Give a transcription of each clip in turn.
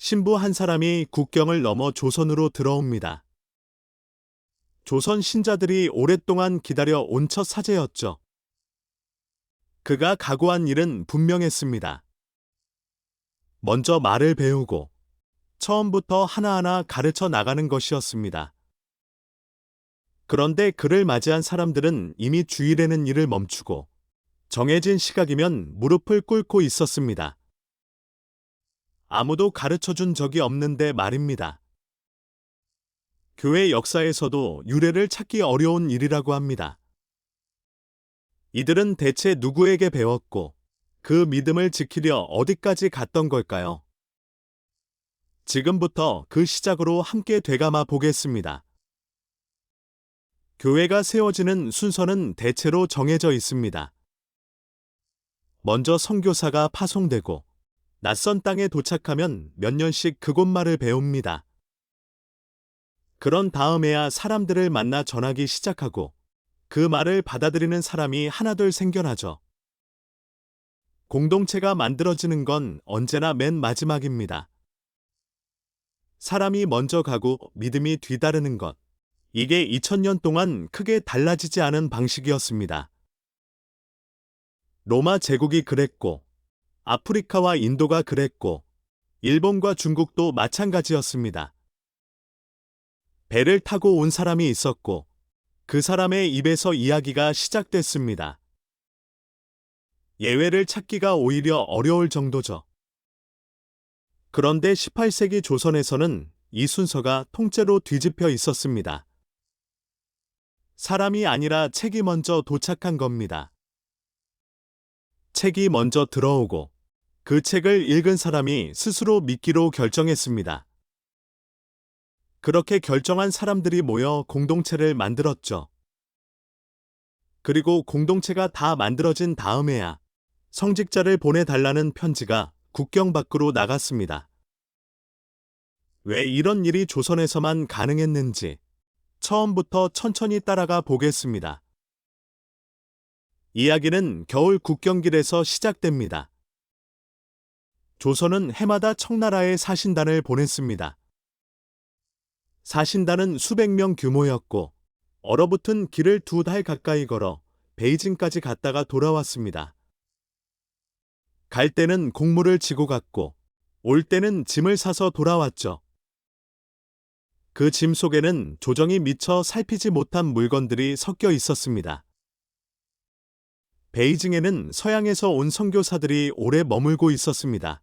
신부 한 사람이 국경을 넘어 조선으로 들어옵니다. 조선 신자들이 오랫동안 기다려 온 첫 사제였죠. 그가 각오한 일은 분명했습니다. 먼저 말을 배우고 처음부터 하나하나 가르쳐 나가는 것이었습니다. 그런데 그를 맞이한 사람들은 이미 주일에는 일을 멈추고 정해진 시각이면 무릎을 꿇고 있었습니다. 아무도 가르쳐 준 적이 없는데 말입니다. 교회 역사에서도 유래를 찾기 어려운 일이라고 합니다. 이들은 대체 누구에게 배웠고 그 믿음을 지키려 어디까지 갔던 걸까요? 지금부터 그 시작으로 함께 되감아 보겠습니다. 교회가 세워지는 순서는 대체로 정해져 있습니다. 먼저 선교사가 파송되고 낯선 땅에 도착하면 몇 년씩 그곳 말을 배웁니다. 그런 다음에야 사람들을 만나 전하기 시작하고 그 말을 받아들이는 사람이 하나둘 생겨나죠. 공동체가 만들어지는 건 언제나 맨 마지막입니다. 사람이 먼저 가고 믿음이 뒤따르는 것. 이게 2000년 동안 크게 달라지지 않은 방식이었습니다. 로마 제국이 그랬고, 아프리카와 인도가 그랬고, 일본과 중국도 마찬가지였습니다. 배를 타고 온 사람이 있었고, 그 사람의 입에서 이야기가 시작됐습니다. 예외를 찾기가 오히려 어려울 정도죠. 그런데 18세기 조선에서는 이 순서가 통째로 뒤집혀 있었습니다. 사람이 아니라 책이 먼저 도착한 겁니다. 책이 먼저 들어오고 그 책을 읽은 사람이 스스로 믿기로 결정했습니다. 그렇게 결정한 사람들이 모여 공동체를 만들었죠. 그리고 공동체가 다 만들어진 다음에야 성직자를 보내달라는 편지가 국경 밖으로 나갔습니다. 왜 이런 일이 조선에서만 가능했는지 처음부터 천천히 따라가 보겠습니다. 이야기는 겨울 국경길에서 시작됩니다. 조선은 해마다 청나라에 사신단을 보냈습니다. 사신단은 수백 명 규모였고 얼어붙은 길을 2달 가까이 걸어 베이징까지 갔다가 돌아왔습니다. 갈 때는 곡물을 지고 갔고 올 때는 짐을 사서 돌아왔죠. 그 짐 속에는 조정이 미처 살피지 못한 물건들이 섞여 있었습니다. 베이징에는 서양에서 온 선교사들이 오래 머물고 있었습니다.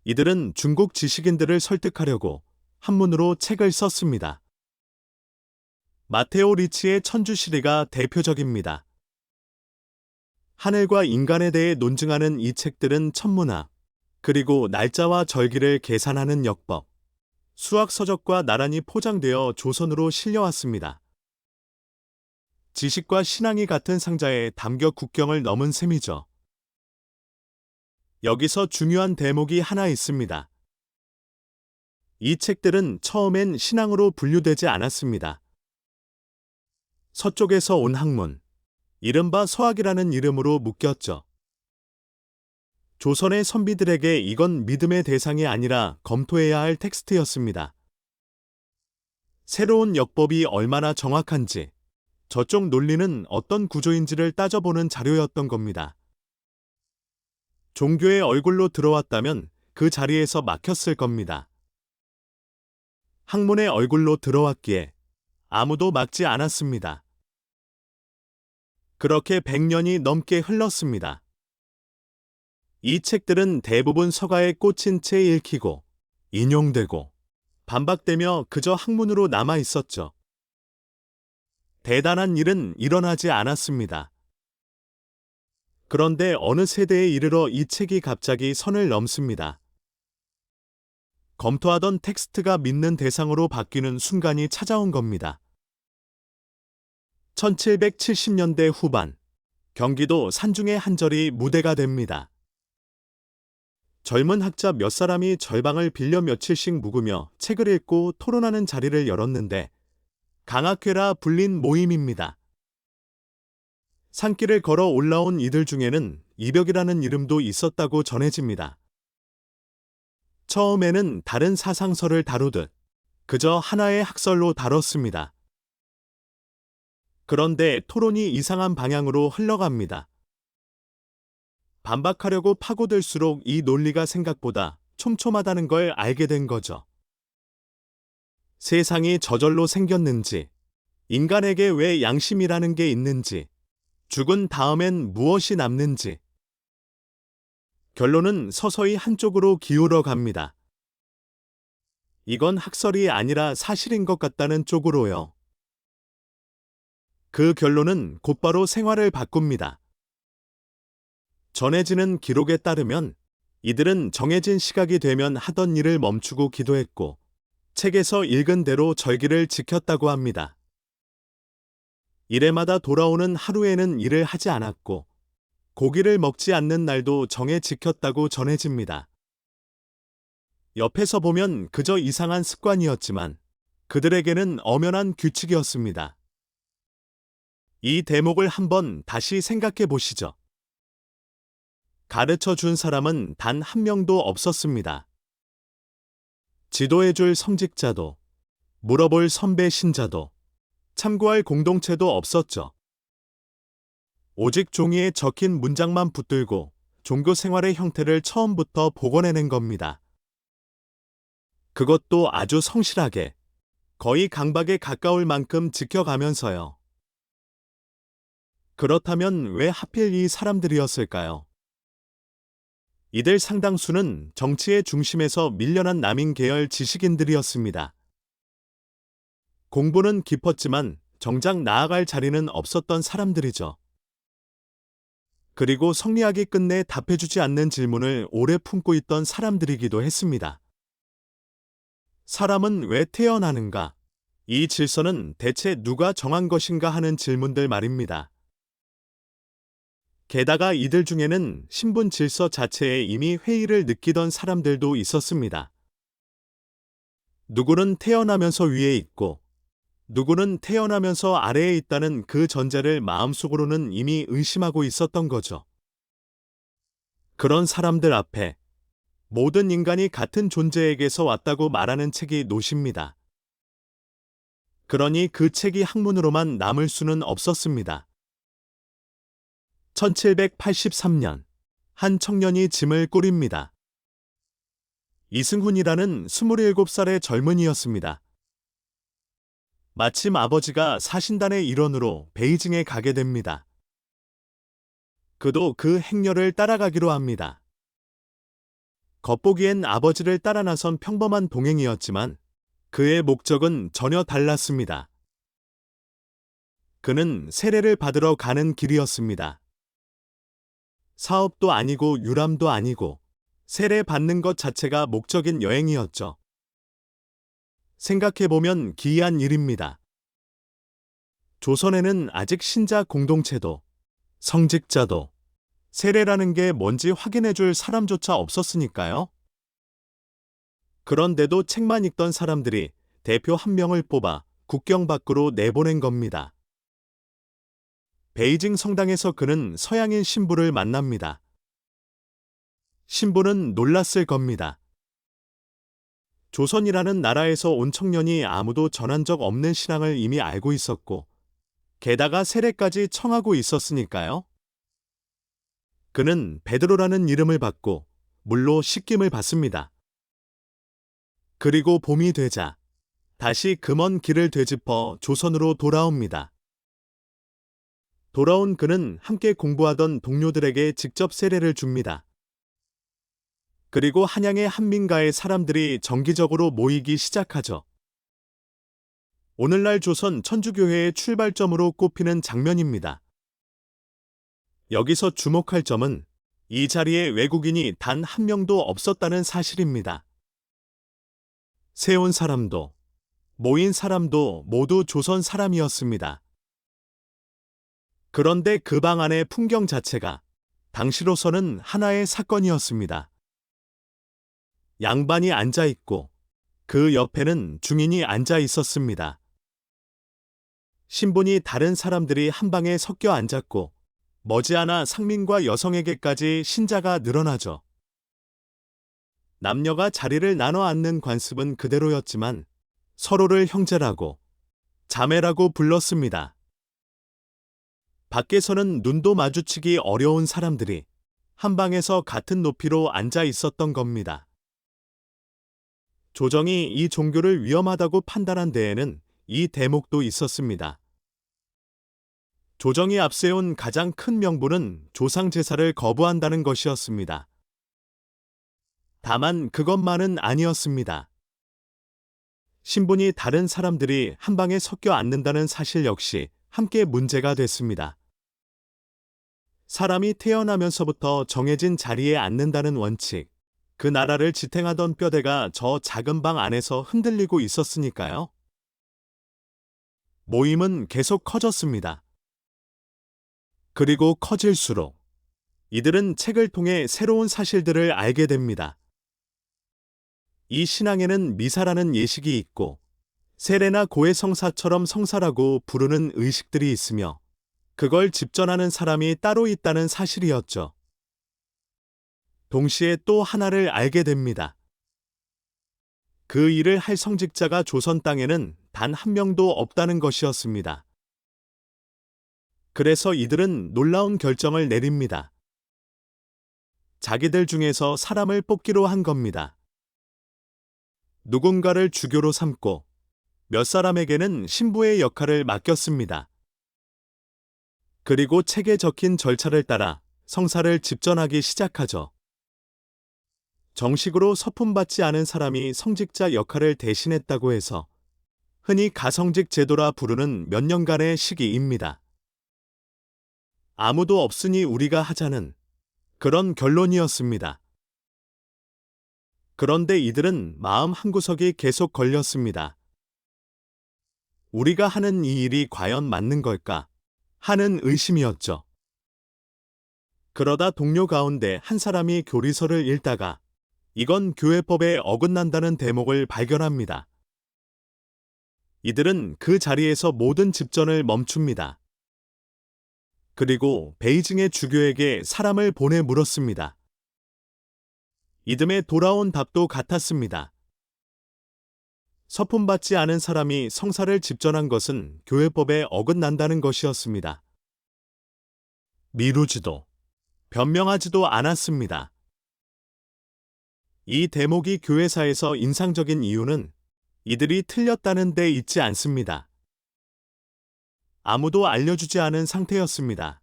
이들은 중국 지식인들을 설득하려고 한문으로 책을 썼습니다. 마테오 리치의 천주시리가 대표적입니다. 하늘과 인간에 대해 논증하는 이 책들은 천문학, 그리고 날짜와 절기를 계산하는 역법, 수학 서적과 나란히 포장되어 조선으로 실려왔습니다. 지식과 신앙이 같은 상자에 담겨 국경을 넘은 셈이죠. 여기서 중요한 대목이 하나 있습니다. 이 책들은 처음엔 신앙으로 분류되지 않았습니다. 서쪽에서 온 학문, 이른바 서학이라는 이름으로 묶였죠. 조선의 선비들에게 이건 믿음의 대상이 아니라 검토해야 할 텍스트였습니다. 새로운 역법이 얼마나 정확한지, 저쪽 논리는 어떤 구조인지를 따져보는 자료였던 겁니다. 종교의 얼굴로 들어왔다면 그 자리에서 막혔을 겁니다. 학문의 얼굴로 들어왔기에 아무도 막지 않았습니다. 그렇게 100년이 넘게 흘렀습니다. 이 책들은 대부분 서가에 꽂힌 채 읽히고 인용되고 반박되며 그저 학문으로 남아 있었죠. 대단한 일은 일어나지 않았습니다. 그런데 어느 세대에 이르러 이 책이 갑자기 선을 넘습니다. 검토하던 텍스트가 믿는 대상으로 바뀌는 순간이 찾아온 겁니다. 1770년대 후반, 경기도 산중의 한 절이 무대가 됩니다. 젊은 학자 몇 사람이 절방을 빌려 며칠씩 묵으며 책을 읽고 토론하는 자리를 열었는데 강학회라 불린 모임입니다. 산길을 걸어 올라온 이들 중에는 이벽이라는 이름도 있었다고 전해집니다. 처음에는 다른 사상서를 다루듯 그저 하나의 학설로 다뤘습니다. 그런데 토론이 이상한 방향으로 흘러갑니다. 반박하려고 파고들수록 이 논리가 생각보다 촘촘하다는 걸 알게 된 거죠. 세상이 저절로 생겼는지, 인간에게 왜 양심이라는 게 있는지, 죽은 다음엔 무엇이 남는지. 결론은 서서히 한쪽으로 기울어 갑니다. 이건 학설이 아니라 사실인 것 같다는 쪽으로요. 그 결론은 곧바로 생활을 바꿉니다. 전해지는 기록에 따르면 이들은 정해진 시각이 되면 하던 일을 멈추고 기도했고 책에서 읽은 대로 절기를 지켰다고 합니다. 일해마다 돌아오는 하루에는 일을 하지 않았고 고기를 먹지 않는 날도 정해 지켰다고 전해집니다. 옆에서 보면 그저 이상한 습관이었지만 그들에게는 엄연한 규칙이었습니다. 이 대목을 한번 다시 생각해 보시죠. 가르쳐 준 사람은 단 한 명도 없었습니다. 지도해 줄 성직자도, 물어볼 선배 신자도, 참고할 공동체도 없었죠. 오직 종이에 적힌 문장만 붙들고 종교 생활의 형태를 처음부터 복원해낸 겁니다. 그것도 아주 성실하게, 거의 강박에 가까울 만큼 지켜가면서요. 그렇다면 왜 하필 이 사람들이었을까요? 이들 상당수는 정치의 중심에서 밀려난 남인 계열 지식인들이었습니다. 공부는 깊었지만 정작 나아갈 자리는 없었던 사람들이죠. 그리고 성리학이 끝내 답해주지 않는 질문을 오래 품고 있던 사람들이기도 했습니다. 사람은 왜 태어나는가? 이 질서는 대체 누가 정한 것인가 하는 질문들 말입니다. 게다가 이들 중에는 신분 질서 자체에 이미 회의를 느끼던 사람들도 있었습니다. 누구는 태어나면서 위에 있고, 누구는 태어나면서 아래에 있다는 그 전제를 마음속으로는 이미 의심하고 있었던 거죠. 그런 사람들 앞에 모든 인간이 같은 존재에게서 왔다고 말하는 책이 노시입니다. 그러니 그 책이 학문으로만 남을 수는 없었습니다. 1783년, 한 청년이 짐을 꾸립니다. 이승훈이라는 27살의 젊은이였습니다. 마침 아버지가 사신단의 일원으로 베이징에 가게 됩니다. 그도 그 행렬을 따라가기로 합니다. 겉보기엔 아버지를 따라 나선 평범한 동행이었지만 그의 목적은 전혀 달랐습니다. 그는 세례를 받으러 가는 길이었습니다. 사업도 아니고 유람도 아니고 세례 받는 것 자체가 목적인 여행이었죠. 생각해보면 기이한 일입니다. 조선에는 아직 신자 공동체도, 성직자도, 세례라는 게 뭔지 확인해줄 사람조차 없었으니까요. 그런데도 책만 읽던 사람들이 대표 한 명을 뽑아 국경 밖으로 내보낸 겁니다. 베이징 성당에서 그는 서양인 신부를 만납니다. 신부는 놀랐을 겁니다. 조선이라는 나라에서 온 청년이 아무도 전한 적 없는 신앙을 이미 알고 있었고, 게다가 세례까지 청하고 있었으니까요. 그는 베드로라는 이름을 받고 물로 씻김을 받습니다. 그리고 봄이 되자 다시 그 먼 길을 되짚어 조선으로 돌아옵니다. 돌아온 그는 함께 공부하던 동료들에게 직접 세례를 줍니다. 그리고 한양의 한민가에 사람들이 정기적으로 모이기 시작하죠. 오늘날 조선 천주교회의 출발점으로 꼽히는 장면입니다. 여기서 주목할 점은 이 자리에 외국인이 단 한 명도 없었다는 사실입니다. 세운 사람도, 모인 사람도 모두 조선 사람이었습니다. 그런데 그 방 안의 풍경 자체가 당시로서는 하나의 사건이었습니다. 양반이 앉아 있고 그 옆에는 중인이 앉아 있었습니다. 신분이 다른 사람들이 한 방에 섞여 앉았고 머지않아 상민과 여성에게까지 신자가 늘어나죠. 남녀가 자리를 나눠 앉는 관습은 그대로였지만 서로를 형제라고, 자매라고 불렀습니다. 밖에서는 눈도 마주치기 어려운 사람들이 한 방에서 같은 높이로 앉아 있었던 겁니다. 조정이 이 종교를 위험하다고 판단한 데에는 이 대목도 있었습니다. 조정이 앞세운 가장 큰 명분은 조상 제사를 거부한다는 것이었습니다. 다만 그것만은 아니었습니다. 신분이 다른 사람들이 한 방에 섞여 앉는다는 사실 역시 함께 문제가 됐습니다. 사람이 태어나면서부터 정해진 자리에 앉는다는 원칙, 그 나라를 지탱하던 뼈대가 저 작은 방 안에서 흔들리고 있었으니까요. 모임은 계속 커졌습니다. 그리고 커질수록 이들은 책을 통해 새로운 사실들을 알게 됩니다. 이 신앙에는 미사라는 예식이 있고 세례나 고해 성사처럼 성사라고 부르는 의식들이 있으며 그걸 집전하는 사람이 따로 있다는 사실이었죠. 동시에 또 하나를 알게 됩니다. 그 일을 할 성직자가 조선 땅에는 단 한 명도 없다는 것이었습니다. 그래서 이들은 놀라운 결정을 내립니다. 자기들 중에서 사람을 뽑기로 한 겁니다. 누군가를 주교로 삼고 몇 사람에게는 신부의 역할을 맡겼습니다. 그리고 책에 적힌 절차를 따라 성사를 집전하기 시작하죠. 정식으로 서품받지 않은 사람이 성직자 역할을 대신했다고 해서 흔히 가성직 제도라 부르는 몇 년간의 시기입니다. 아무도 없으니 우리가 하자는 그런 결론이었습니다. 그런데 이들은 마음 한구석이 계속 걸렸습니다. 우리가 하는 이 일이 과연 맞는 걸까 하는 의심이었죠. 그러다 동료 가운데 한 사람이 교리서를 읽다가 이건 교회법에 어긋난다는 대목을 발견합니다. 이들은 그 자리에서 모든 집전을 멈춥니다. 그리고 베이징의 주교에게 사람을 보내 물었습니다. 이듬해 돌아온 답도 같았습니다. 서품받지 않은 사람이 성사를 집전한 것은 교회법에 어긋난다는 것이었습니다. 미루지도, 변명하지도 않았습니다. 이 대목이 교회사에서 인상적인 이유는 이들이 틀렸다는 데 있지 않습니다. 아무도 알려주지 않은 상태였습니다.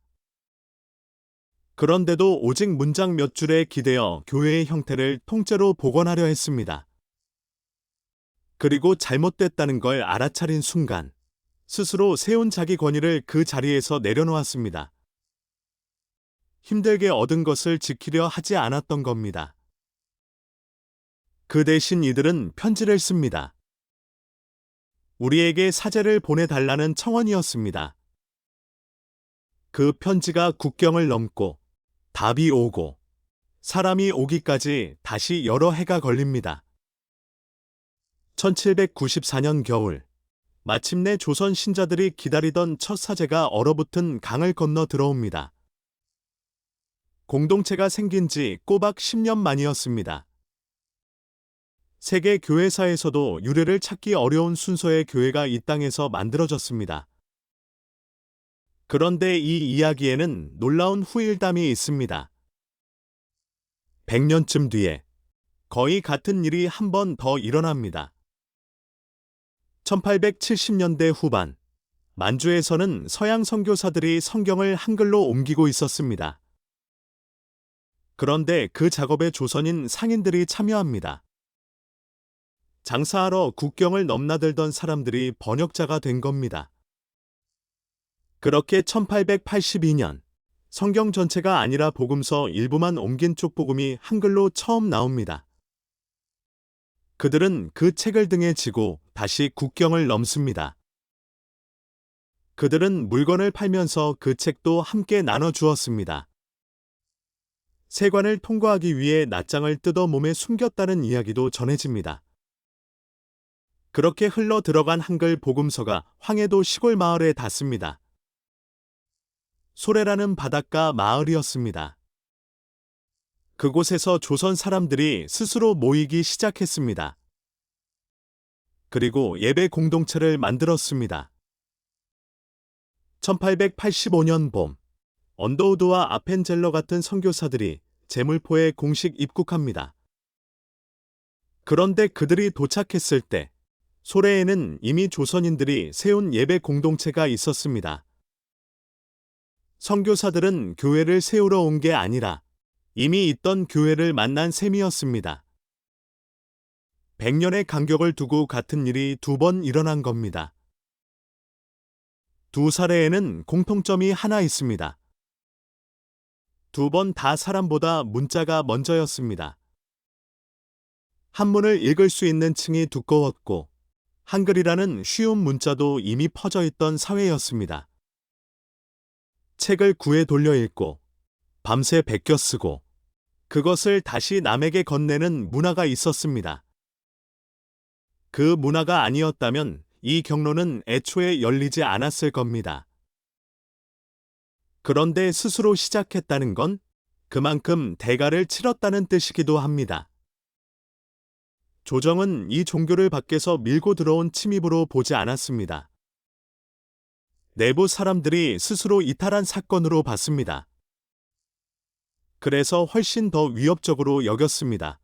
그런데도 오직 문장 몇 줄에 기대어 교회의 형태를 통째로 복원하려 했습니다. 그리고 잘못됐다는 걸 알아차린 순간 스스로 세운 자기 권위를 그 자리에서 내려놓았습니다. 힘들게 얻은 것을 지키려 하지 않았던 겁니다. 그 대신 이들은 편지를 씁니다. 우리에게 사제를 보내달라는 청원이었습니다. 그 편지가 국경을 넘고 답이 오고 사람이 오기까지 다시 여러 해가 걸립니다. 1794년 겨울, 마침내 조선 신자들이 기다리던 첫 사제가 얼어붙은 강을 건너 들어옵니다. 공동체가 생긴 지 꼬박 10년 만이었습니다. 세계 교회사에서도 유래를 찾기 어려운 순서의 교회가 이 땅에서 만들어졌습니다. 그런데 이 이야기에는 놀라운 후일담이 있습니다. 100년쯤 뒤에 거의 같은 일이 한 번 더 일어납니다. 1870년대 후반, 만주에서는 서양 선교사들이 성경을 한글로 옮기고 있었습니다. 그런데 그 작업에 조선인 상인들이 참여합니다. 장사하러 국경을 넘나들던 사람들이 번역자가 된 겁니다. 그렇게 1882년, 성경 전체가 아니라 복음서 일부만 옮긴 쪽복음이 한글로 처음 나옵니다. 그들은 그 책을 등에 지고 다시 국경을 넘습니다. 그들은 물건을 팔면서 그 책도 함께 나눠주었습니다. 세관을 통과하기 위해 낱장을 뜯어 몸에 숨겼다는 이야기도 전해집니다. 그렇게 흘러 들어간 한글 복음서가 황해도 시골 마을에 닿습니다. 소래라는 바닷가 마을이었습니다. 그곳에서 조선 사람들이 스스로 모이기 시작했습니다. 그리고 예배 공동체를 만들었습니다. 1885년 봄, 언더우드와 아펜젤러 같은 선교사들이 제물포에 공식 입국합니다. 그런데 그들이 도착했을 때 소래에는 이미 조선인들이 세운 예배 공동체가 있었습니다. 선교사들은 교회를 세우러 온 게 아니라 이미 있던 교회를 만난 셈이었습니다. 100년의 간격을 두고 같은 일이 두 번 일어난 겁니다. 두 사례에는 공통점이 하나 있습니다. 두 번 다 사람보다 문자가 먼저였습니다. 한문을 읽을 수 있는 층이 두꺼웠고 한글이라는 쉬운 문자도 이미 퍼져 있던 사회였습니다. 책을 구해 돌려 읽고 밤새 베껴 쓰고 그것을 다시 남에게 건네는 문화가 있었습니다. 그 문화가 아니었다면 이 경로는 애초에 열리지 않았을 겁니다. 그런데 스스로 시작했다는 건 그만큼 대가를 치렀다는 뜻이기도 합니다. 조정은 이 종교를 밖에서 밀고 들어온 침입으로 보지 않았습니다. 내부 사람들이 스스로 이탈한 사건으로 봤습니다. 그래서 훨씬 더 위협적으로 여겼습니다.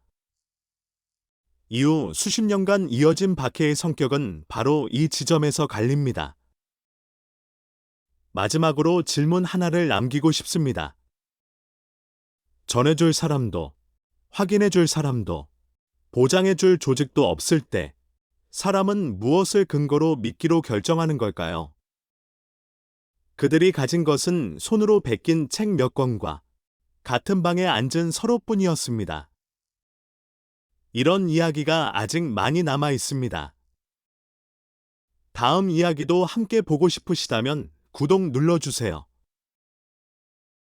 이후 수십 년간 이어진 박해의 성격은 바로 이 지점에서 갈립니다. 마지막으로 질문 하나를 남기고 싶습니다. 전해줄 사람도, 확인해줄 사람도, 보장해줄 조직도 없을 때 사람은 무엇을 근거로 믿기로 결정하는 걸까요? 그들이 가진 것은 손으로 베낀 책 몇 권과 같은 방에 앉은 서로뿐이었습니다. 이런 이야기가 아직 많이 남아 있습니다. 다음 이야기도 함께 보고 싶으시다면 구독 눌러주세요.